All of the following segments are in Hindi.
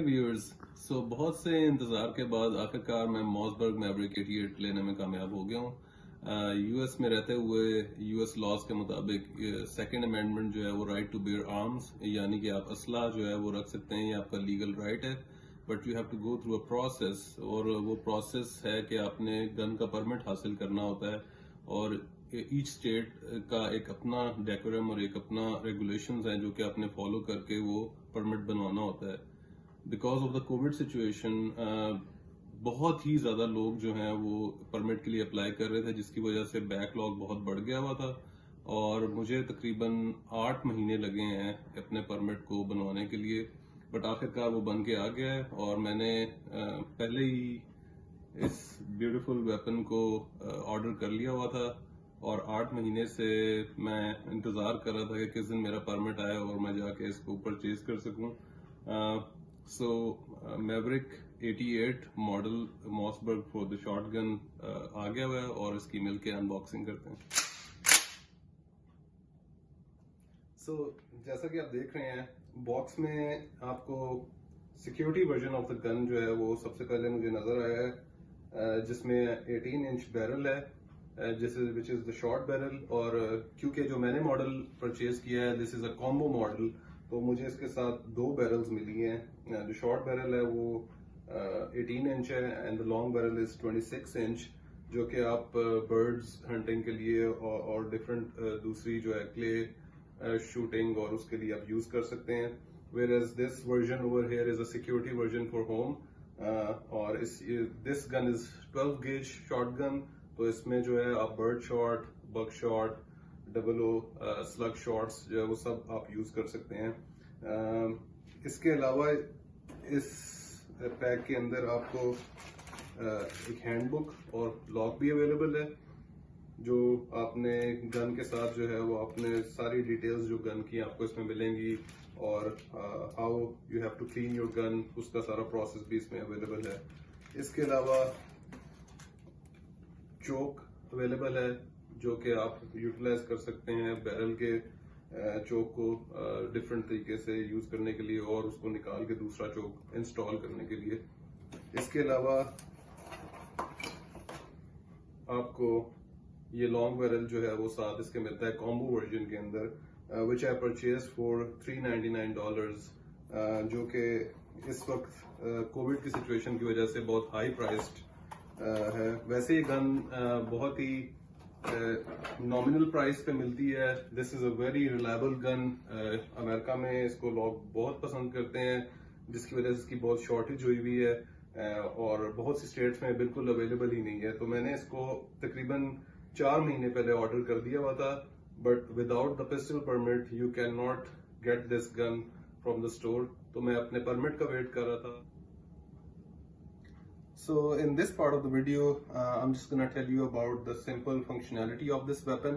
व्यूअर्स, बहुत से इंतज़ार के बाद आखिरकार मैं मॉसबर्ग मैवरिक 88 लेने में कामयाब हो गया हूँ। यूएस में रहते हुए यूएस लॉज के मुताबिक सेकंड अमेंडमेंट जो है वो राइट टू बेयर आर्म्स, यानी कि आप असला जो है वो रख सकते हैं, ये आपका लीगल राइट है। But you have to go through a process, और वो प्रोसेस है कि आपने गन का परमिट हासिल करना होता है। और ईच स्टेट का एक अपना डेकोरम और एक अपना रेगुलेशंस हैं जो कि आपने फॉलो करके वो परमिट बनवाना होता है। Because of the Covid situation बहुत ही ज्यादा लोग जो हैं वो परमिट के लिए अप्लाई कर रहे थे, जिसकी वजह से बैकलॉग बहुत बढ़ गया हुआ था। और मुझे तकरीबन 8 महीने लगे हैं अपने परमिट को बनवाने के लिए। बट आखिरकार वो बन के आ गया है, और मैंने पहले ही इस ब्यूटीफुल वेपन को ऑर्डर कर लिया हुआ था। और 8 महीने से मैं इंतज़ार कर रहा था कि किस दिन मेरा परमिट आए और मैं जाके इसको परचेज कर सकूं। Maverick 88 model Mossberg for the shotgun आ गया हुआ है, और इसकी मिलके अनबॉक्सिंग करते हैं। जैसा कि आप देख रहे हैं, बॉक्स में आपको security version of the gun जो है वो सबसे पहले मुझे नजर आया है, जिसमें 18 इंच बैरल है, which is the short barrel. और क्योंकि जो मैंने मॉडल परचेज किया है this is a combo model, तो मुझे इसके साथ 2 बैरल्स मिली हैं। जो शॉर्ट बैरल है वो 18 इंच है, and the long barrel is 26 inch, जो कि आप बर्ड्स हंटिंग के लिए और डिफरेंट दूसरी जो है क्ले शूटिंग और उसके लिए आप यूज कर सकते हैं। whereas this version over here is a security version for home, और this gun is 12 gauge shotgun. तो इसमें जो है आप bird shot, bug shot, double O slug shots जो है वो सब आप यूज कर सकते हैं। इसके अलावा इस पैक के अंदर आपको एक हैंडबुक और लॉक भी अवेलेबल है, जो आपने गन के साथ जो है वो आपने सारी डिटेल्स जो गन की आपको इसमें मिलेंगी, और how you have to clean your gun, उसका सारा प्रोसेस भी इसमें अवेलेबल है। इसके अलावा चोक अवेलेबल है, जो कि आप यूटिलाइज कर सकते हैं बैरल के चोक को डिफरेंट तरीके से यूज करने के लिए, और उसको निकाल के दूसरा चोक इंस्टॉल करने के लिए। इसके अलावा आपको ये लॉन्ग बैरल जो है वो साथ इसके मिलता है कॉम्बो वर्जन के अंदर, विच आई परचेज फॉर $399, जो कि इस वक्त कोविड की सिचुएशन की वजह से बहुत हाई प्राइस्ड है। वैसे ये गन बहुत ही नॉमिनल प्राइस पे मिलती है। This is a very reliable gun. America में इसको लोग बहुत पसंद करते हैं, जिसकी वजह से इसकी बहुत शॉर्टेज हुई हुई है, और बहुत सी स्टेट्स में बिल्कुल अवेलेबल ही नहीं है। तो मैंने इसको तकरीबन 4 महीने पहले ऑर्डर कर दिया हुआ था, but without the pistol permit you can not get this gun from the store. तो मैं अपने परमिट का वेट कर रहा था। So in this part of the video, I'm just going to tell you about the simple functionality of this weapon.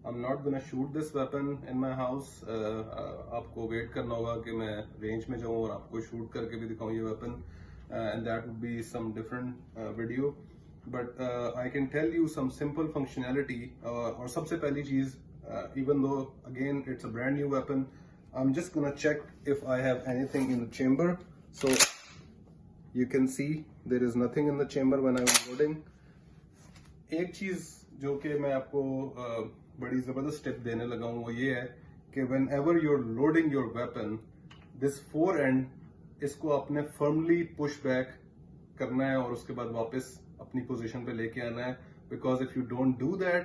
I'm not going to shoot this weapon in my house. आपको wait करना होगा कि मैं range में जाऊँ और आपको shoot करके भी दिखाऊँ ये weapon, and that would be some different video. But I can tell you some simple functionality. और सबसे पहली चीज़, even though again it's a brand new weapon, I'm just going to check if I have anything in the chamber. So you can see there is nothing in the chamber when I was loading. एक चीज जो कि मैं आपको बड़ी जबरदस्त टिप देने लगा हूँ वो ये है कि whenever you're loading your weapon, this fore end इसको आपने firmly push back करना है और उसके बाद वापस अपनी पोजीशन पे लेके आना है, because if you don't do that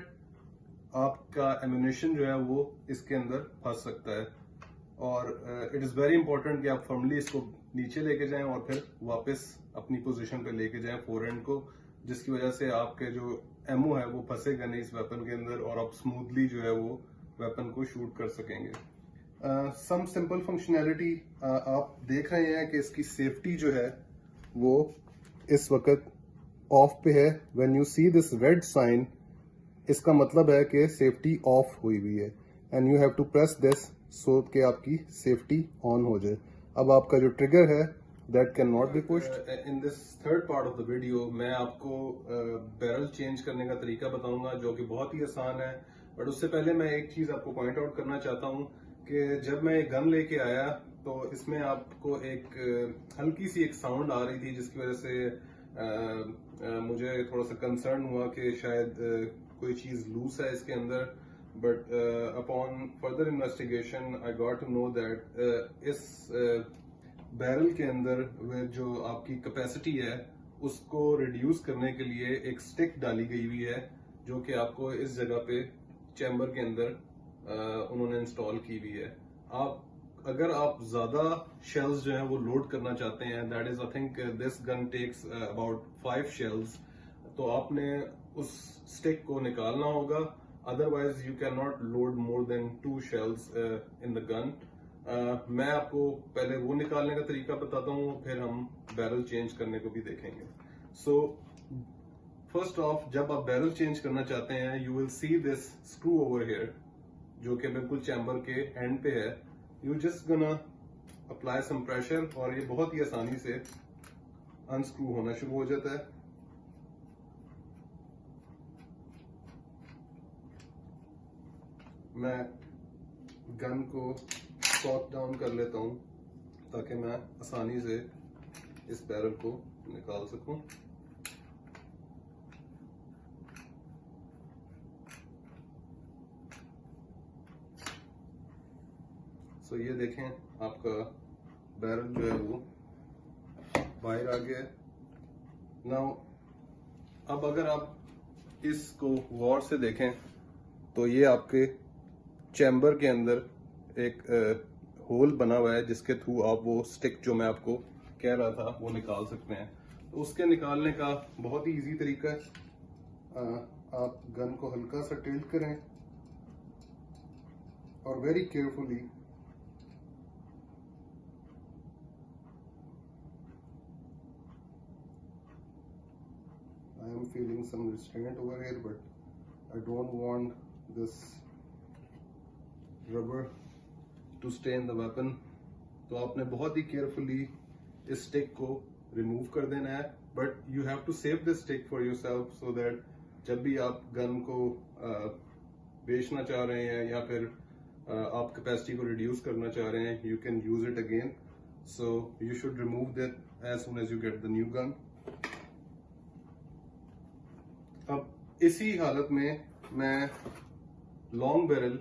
आपका एम्यूनेशन जो है वो इसके अंदर फंस सकता है। और इट इज़ वेरी इंपॉर्टेंट कि आप फर्मली इसको नीचे लेके जाएं और फिर वापस अपनी पोजीशन पे लेके जाएं फोर एंड को, जिसकी वजह से आपके जो एमओ है वो फंसेगा नहीं इस वेपन के अंदर, और आप स्मूथली जो है वो वेपन को शूट कर सकेंगे। सम सिंपल फंक्शनैलिटी आप देख रहे हैं कि इसकी सेफ्टी जो है वो इस वक्त ऑफ पे है। When you see this red sign, इसका मतलब है कि सेफ्टी ऑफ हुई हुई है, and you have to press this so कि आपकी सेफ्टी ऑन हो जाए। अब आपका जो ट्रिगर है that can not be pushed. In this third part of the video मैं आपको बैरल चेंज करने का तरीका बताऊंगा, जो कि बहुत ही आसान है। बट उससे पहले मैं एक चीज आपको पॉइंट आउट करना चाहता हूँ कि जब मैं एक गन लेके आया तो इसमें आपको एक हल्की सी एक साउंड आ रही थी जिसकी वजह से मुझे थोड़ा सा कंसर्न हुआ कि शायद कोई चीज़ लूज है इसके अंदर, but upon further investigation I got to know that इस बैरल के अंदर जो आपकी कैपेसिटी है उसको रिड्यूस करने के लिए एक स्टिक डाली गई हुई है जो कि आपको इस जगह पे चैम्बर के अंदर उन्होंने इंस्टॉल की हुई है। अगर आप ज्यादा शेल्स जो है वो लोड करना चाहते हैं, that is I think this gun takes about 5 shells, तो आपने उस स्टिक को निकालना होगा, otherwise you can not load more than 2 shells in the gun. मैं आपको पहले वो निकालने का तरीका बताता हूँ, फिर हम बैरल चेंज करने को भी देखेंगे। सो फर्स्ट ऑफ, जब आप बैरल चेंज करना चाहते हैं, you will see this screw over here जो कि बिल्कुल चैम्बर के एंड पे है। You just gonna apply some pressure और ये बहुत ही आसानी से अनस्क्रू होना शुरू हो जाता है। मैं गन को कॉक डाउन कर लेता हूं ताकि मैं आसानी से इस बैरल को निकाल सकूं। सो ये देखें, आपका बैरल जो है वो बाहर आ गया है। नाउ अब अगर आप इसको गौर से देखें तो ये आपके चैम्बर के अंदर एक होल बना हुआ है जिसके थ्रू आप वो स्टिक जो मैं आपको कह रहा था वो निकाल सकते हैं। तो उसके निकालने का बहुत ही इजी तरीका है, आप गन को हल्का सा टिल्ट करें और very carefully I am feeling some restraint over here, but I don't want this rubber to stay in the weapon. तो आपने बहुत ही केयरफुली इस स्टिक को रिमूव कर देना है, but you have to save this stick for yourself so that जब भी आप गन को बेचना चाह रहे हैं या फिर आप कैपेसिटी को रिड्यूस करना चाह रहे हैं, you can use it again. So you should remove that as soon as you get the new gun. अब इसी हालत में मैं लॉन्ग बैरल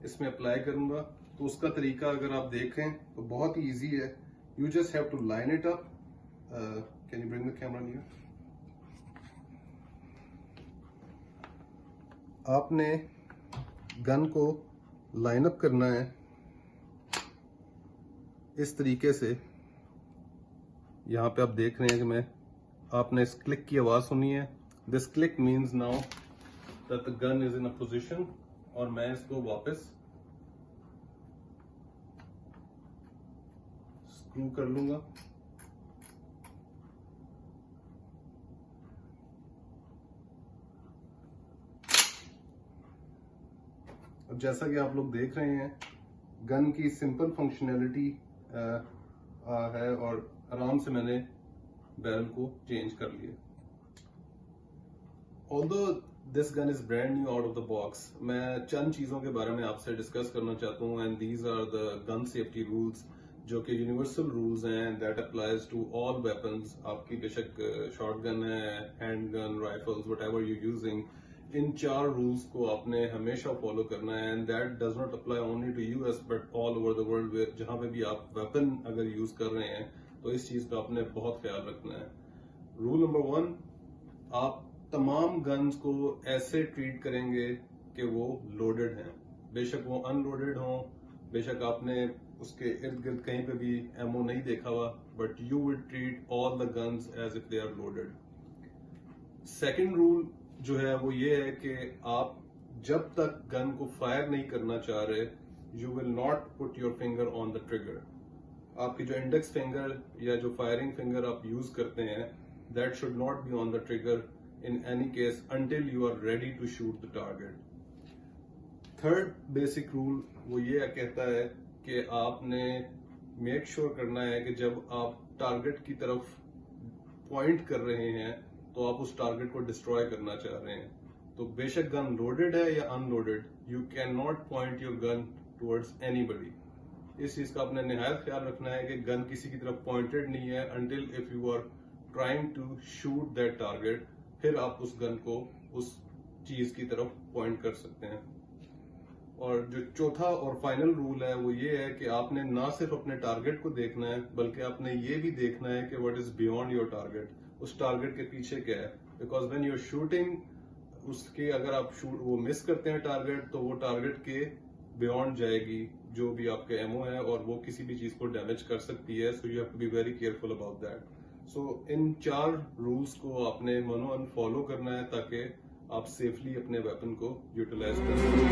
इसमें अप्लाई करूंगा। तो उसका तरीका अगर आप देखें तो बहुत ही इजी है। You just have to line it up. Can you bring the camera near? आपने गन को लाइन अप करना है इस तरीके से। यहां पे आप देख रहे हैं कि मैं आपने इस क्लिक की आवाज सुनी है। This click means now that the gun is in a position, और मैं इसको वापस स्क्रू कर लूंगा। अब जैसा कि आप लोग देख रहे हैं, गन की सिंपल फंक्शनैलिटी है और आराम से मैंने बैरल को चेंज कर लिया। Although this gun is brand new out of the box, मैं चंद चीजों के बारे में आपसे डिस्कस करना चाहता हूँ, and these are the gun safety rules जो कि यूनिवर्सल रूल्स हैं, that applies to all weapons. आपकी बेशक शॉटगन है, hand gun, rifles, whatever you using, इन 4 रूल्स को आपने हमेशा फॉलो करना है, and that does not apply only to US but all over the world. जहां पे भी आप वेपन अगर यूज कर रहे हैं तो इस चीज का आपने बहुत ख्याल रखना है। रूल नंबर 1, आप तमाम गन्स को ऐसे ट्रीट करेंगे कि वो लोडेड हैं, बेशक वो अनलोडेड हों, बेशक आपने उसके इर्द गिर्द कहीं पे भी एमओ नहीं देखा हुआ, but you will treat all the guns as if they are loaded. Second rule जो है वो ये है कि आप जब तक गन को फायर नहीं करना चाह रहे, you will not put your finger on the trigger. आपकी जो इंडेक्स फिंगर या जो फायरिंग फिंगर आप यूज करते हैं, that should not be on the trigger in any case until you are ready to shoot the target. Third basic rule वो ये कहता है कि आपने मेक श्योर करना है कि जब आप टारगेट की तरफ पॉइंट कर रहे हैं तो आप उस टारगेट को डिस्ट्रॉय करना चाह रहे हैं। तो बेशक गन लोडेड है या unloaded, you can not point your gun towards anybody. इस चीज का आपने निहायत ख्याल रखना है कि गन किसी की तरफ पॉइंटेड नहीं है until if you are trying to shoot that target, फिर आप उस गन को उस चीज की तरफ पॉइंट कर सकते हैं। और जो चौथा और फाइनल रूल है वो ये है कि आपने ना सिर्फ अपने टारगेट को देखना है बल्कि आपने ये भी देखना है कि what is beyond your target, उस टारगेट के पीछे क्या है। Because when you are shooting, उसके अगर आप वो मिस करते हैं टारगेट, तो वो टारगेट के बियॉन्ड जाएगी जो भी आपके एमओ है और वो किसी भी चीज को डैमेज कर सकती है। So you have to be very careful about that. So इन 4 रूल्स को आपने मनोअन फॉलो करना है ताकि आप सेफली अपने वेपन को यूटिलाइज कर सकें।